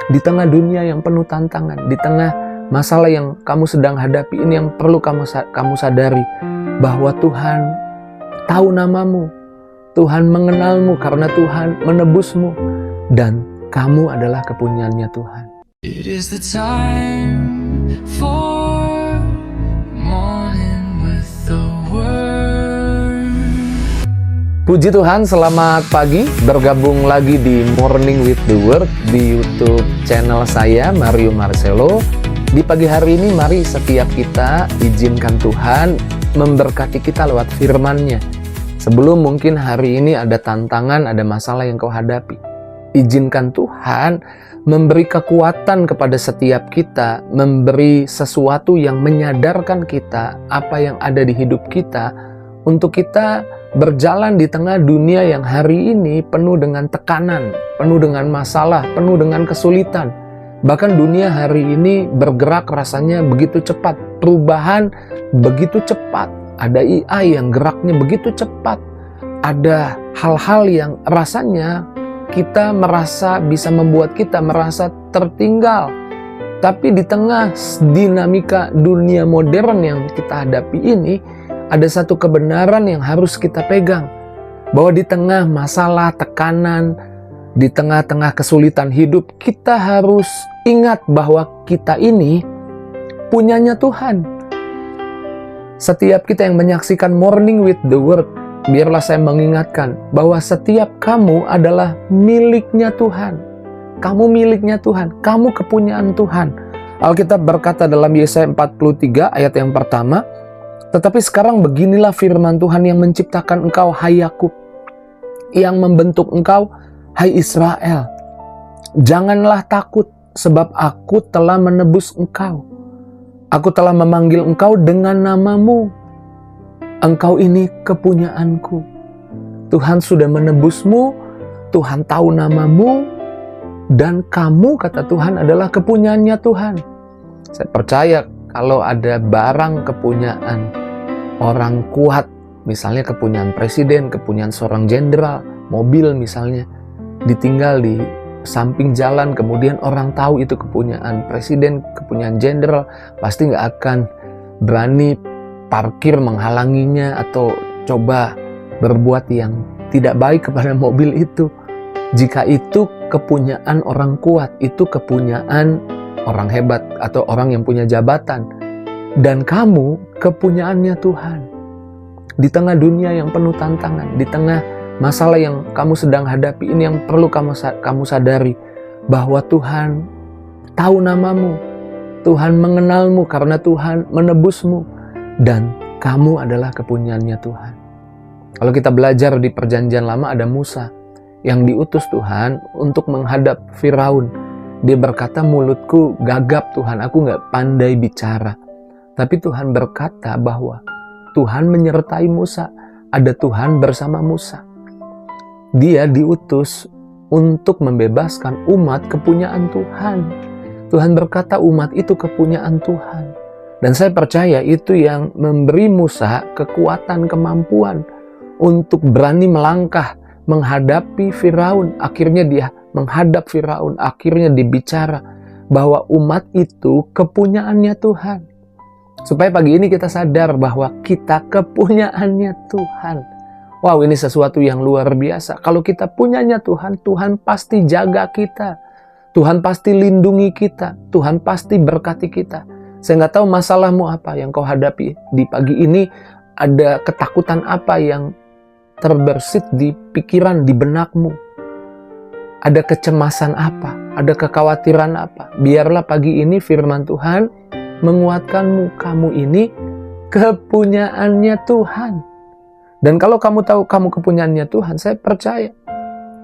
Di tengah dunia yang penuh tantangan, di tengah masalah yang kamu sedang hadapi ini, yang perlu kamu sadari bahwa Tuhan tahu namamu, Tuhan mengenalmu karena Tuhan menebusmu, dan kamu adalah kepunyaannya Tuhan. It is the time for morning with the word. Puji Tuhan, selamat pagi. Bergabung lagi di Morning with the Word di YouTube channel saya, Mario Marcelo. Di pagi hari ini, mari setiap kita izinkan Tuhan memberkati kita lewat firman-Nya. Sebelum mungkin hari ini ada tantangan, ada masalah yang kau hadapi, izinkan Tuhan memberi kekuatan kepada setiap kita, memberi sesuatu yang menyadarkan kita apa yang ada di hidup kita, untuk kita berjalan di tengah dunia yang hari ini penuh dengan tekanan, penuh dengan masalah, penuh dengan kesulitan. Bahkan dunia hari ini bergerak rasanya begitu cepat, perubahan begitu cepat, ada AI yang geraknya begitu cepat, ada hal-hal yang rasanya kita merasa bisa membuat kita merasa tertinggal. Tapi di tengah dinamika dunia modern yang kita hadapi ini, ada satu kebenaran yang harus kita pegang. Bahwa di tengah masalah, tekanan, di tengah-tengah kesulitan hidup, kita harus ingat bahwa kita ini punyanya Tuhan. Setiap kita yang menyaksikan Morning with the Word, biarlah saya mengingatkan bahwa setiap kamu adalah miliknya Tuhan. Kamu miliknya Tuhan, kamu kepunyaan Tuhan. Alkitab berkata dalam Yesaya 43 ayat yang pertama, "Tetapi sekarang beginilah firman Tuhan yang menciptakan engkau, hai Yakub, yang membentuk engkau, hai Israel. Janganlah takut, sebab aku telah menebus engkau. Aku telah memanggil engkau dengan namamu. Engkau ini kepunyaanku." Tuhan sudah menebusmu, Tuhan tahu namamu, dan kamu, kata Tuhan, adalah kepunyaannya Tuhan. Saya percaya kalau ada barang kepunyaan orang kuat, misalnya kepunyaan presiden, kepunyaan seorang jenderal, mobil misalnya, ditinggal di samping jalan, kemudian orang tahu itu kepunyaan presiden, kepunyaan jenderal, pasti nggak akan berani parkir menghalanginya atau coba berbuat yang tidak baik kepada mobil itu. Jika itu kepunyaan orang kuat, itu kepunyaan orang hebat atau orang yang punya jabatan. Dan kamu kepunyaannya Tuhan. Di tengah dunia yang penuh tantangan, di tengah masalah yang kamu sedang hadapi ini, yang perlu kamu sadari bahwa Tuhan tahu namamu, Tuhan mengenalmu karena Tuhan menebusmu, dan kamu adalah kepunyaannya Tuhan. Kalau kita belajar di Perjanjian Lama, ada Musa yang diutus Tuhan untuk menghadap Firaun. Dia berkata, mulutku gagap Tuhan, aku gak pandai bicara. Tapi Tuhan berkata bahwa Tuhan menyertai Musa, ada Tuhan bersama Musa. Dia diutus untuk membebaskan umat kepunyaan Tuhan. Tuhan berkata umat itu kepunyaan Tuhan. Dan saya percaya itu yang memberi Musa kekuatan, kemampuan untuk berani melangkah menghadapi Firaun. Akhirnya dia menghadap Firaun, akhirnya dibicara bahwa umat itu kepunyaannya Tuhan. Supaya pagi ini kita sadar bahwa kita kepunyaannya Tuhan. Wow, ini sesuatu yang luar biasa. Kalau kita punyanya Tuhan, Tuhan pasti jaga kita. Tuhan pasti lindungi kita. Tuhan pasti berkati kita. Saya nggak tahu masalahmu apa yang kau hadapi di pagi ini. Ada ketakutan apa yang terbersit di pikiran, di benakmu? Ada kecemasan apa? Ada kekhawatiran apa? Biarlah pagi ini firman Tuhan menguatkanmu. Kamu ini kepunyaannya Tuhan. Dan kalau kamu tahu kamu kepunyaannya Tuhan, saya percaya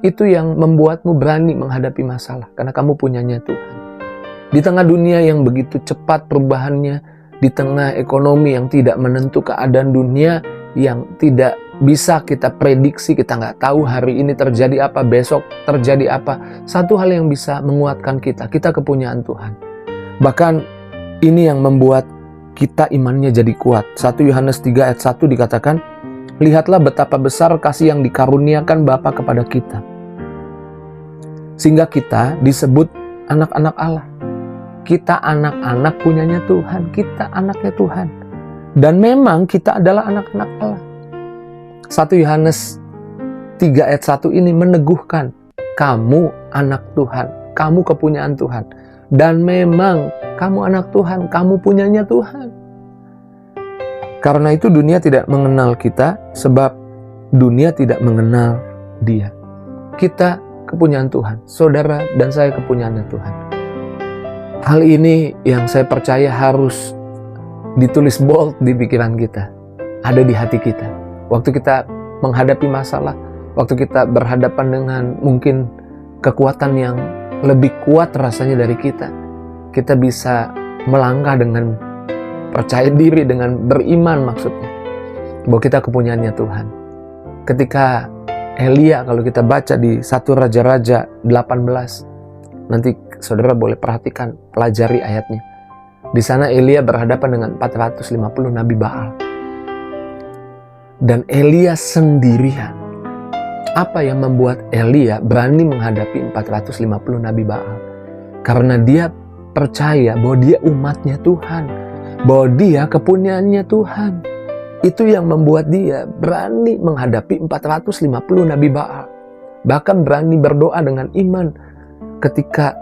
itu yang membuatmu berani menghadapi masalah. Karena kamu punyanya Tuhan. Di tengah dunia yang begitu cepat perubahannya, di tengah ekonomi yang tidak menentu, keadaan dunia yang tidak bisa kita prediksi, kita nggak tahu hari ini terjadi apa, besok terjadi apa. Satu hal yang bisa menguatkan kita kepunyaan Tuhan. Bahkan ini yang membuat kita imannya jadi kuat. 1 Yohanes 3 ayat 1 dikatakan, "Lihatlah betapa besar kasih yang dikaruniakan Bapa kepada kita, sehingga kita disebut anak-anak Allah. Kita anak-anak punyanya Tuhan. Kita anaknya Tuhan. Dan memang kita adalah anak-anak Allah. 1 Yohanes 3 ayat 1 ini meneguhkan, kamu anak Tuhan, kamu kepunyaan Tuhan. Dan memang kamu anak Tuhan, kamu punyanya Tuhan. Karena itu dunia tidak mengenal kita, sebab dunia tidak mengenal Dia. Kita kepunyaan Tuhan, saudara dan saya kepunyaannya Tuhan. Hal ini yang saya percaya harus ditulis bold di pikiran kita, ada di hati kita. Waktu kita menghadapi masalah, waktu kita berhadapan dengan mungkin kekuatan yang lebih kuat rasanya dari kita bisa melangkah dengan percaya diri, dengan beriman maksudnya, bahwa kita kepunyaannya Tuhan. Ketika Elia, kalau kita baca di 1 Raja-Raja 18, nanti saudara boleh perhatikan, pelajari ayatnya. Di sana Elia berhadapan dengan 450 nabi Baal. Dan Elia sendirian. Apa yang membuat Elia berani menghadapi 450 nabi Baal? Karena dia percaya bahwa dia umatnya Tuhan, bahwa dia kepunyaannya Tuhan. Itu yang membuat dia berani menghadapi 450 nabi Baal. Bahkan berani berdoa dengan iman. Ketika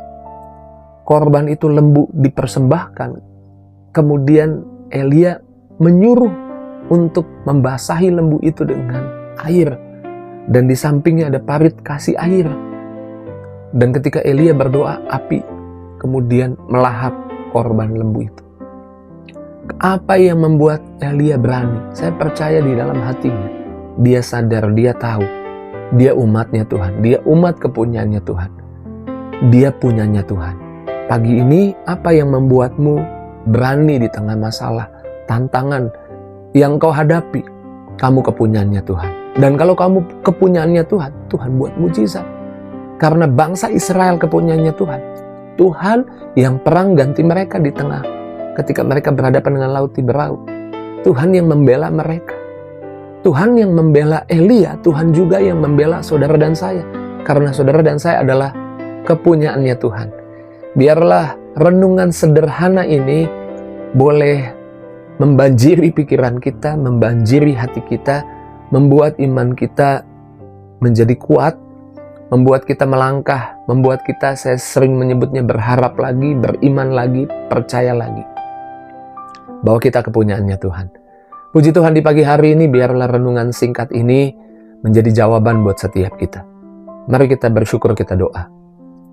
korban itu lembu dipersembahkan, kemudian Elia menyuruh untuk membasahi lembu itu dengan air. Dan di sampingnya ada parit kasih air. Dan ketika Elia berdoa, api kemudian melahap korban lembu itu. Apa yang membuat Elia berani? Saya percaya di dalam hatinya, dia sadar, dia tahu, dia umatnya Tuhan, dia umat kepunyaannya Tuhan, dia punyanya Tuhan. Pagi ini, apa yang membuatmu berani di tengah masalah, tantangan yang kau hadapi? Kamu kepunyaannya Tuhan. Dan kalau kamu kepunyaannya Tuhan, Tuhan buat mujizat. Karena bangsa Israel kepunyaannya Tuhan. Tuhan yang perang ganti mereka di tengah, ketika mereka berhadapan dengan laut berlaut. Tuhan yang membela mereka. Tuhan yang membela Elia, Tuhan juga yang membela saudara dan saya. Karena saudara dan saya adalah kepunyaannya Tuhan. Biarlah renungan sederhana ini boleh membanjiri pikiran kita, membanjiri hati kita, membuat iman kita menjadi kuat, membuat kita melangkah, membuat kita, saya sering menyebutnya, berharap lagi, beriman lagi, percaya lagi bahwa kita kepunyaannya Tuhan. Puji Tuhan, di pagi hari ini biarlah renungan singkat ini menjadi jawaban buat setiap kita. Mari kita bersyukur, kita doa.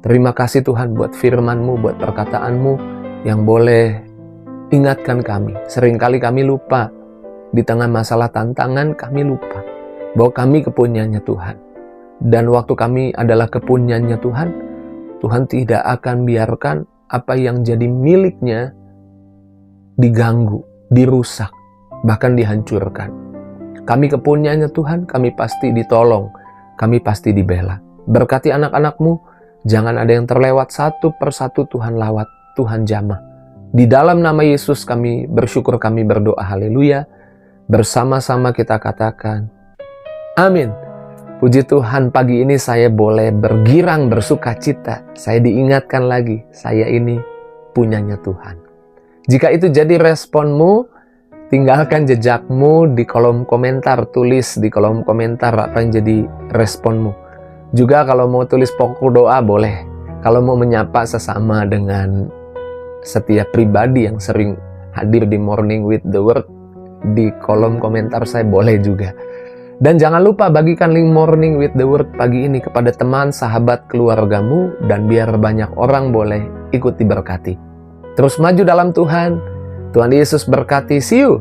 Terima kasih Tuhan buat firman-Mu, buat perkataan-Mu yang boleh ingatkan kami. Seringkali kami lupa, di tengah masalah tantangan kami lupa bahwa kami kepunyaannya Tuhan. Dan waktu kami adalah kepunyaannya Tuhan, Tuhan tidak akan biarkan apa yang jadi miliknya diganggu, dirusak, bahkan dihancurkan. Kami kepunyaannya Tuhan, kami pasti ditolong, kami pasti dibela. Berkati anak-anak-Mu, jangan ada yang terlewat, satu persatu Tuhan lawat, Tuhan jamah. Di dalam nama Yesus kami bersyukur, kami berdoa, haleluya. Bersama-sama kita katakan, amin. Puji Tuhan, pagi ini saya boleh bergirang, bersuka cita. Saya diingatkan lagi, saya ini punyanya Tuhan. Jika itu jadi responmu, tinggalkan jejakmu di kolom komentar. Tulis di kolom komentar apa yang jadi responmu. Juga kalau mau tulis pokok doa boleh. Kalau mau menyapa sesama dengan setiap pribadi yang sering hadir di Morning with the Word, di kolom komentar saya boleh juga. Dan jangan lupa bagikan link Morning with the Word pagi ini kepada teman, sahabat, keluargamu, dan biar banyak orang boleh ikut diberkati. Terus maju dalam Tuhan. Tuhan Yesus berkati. See you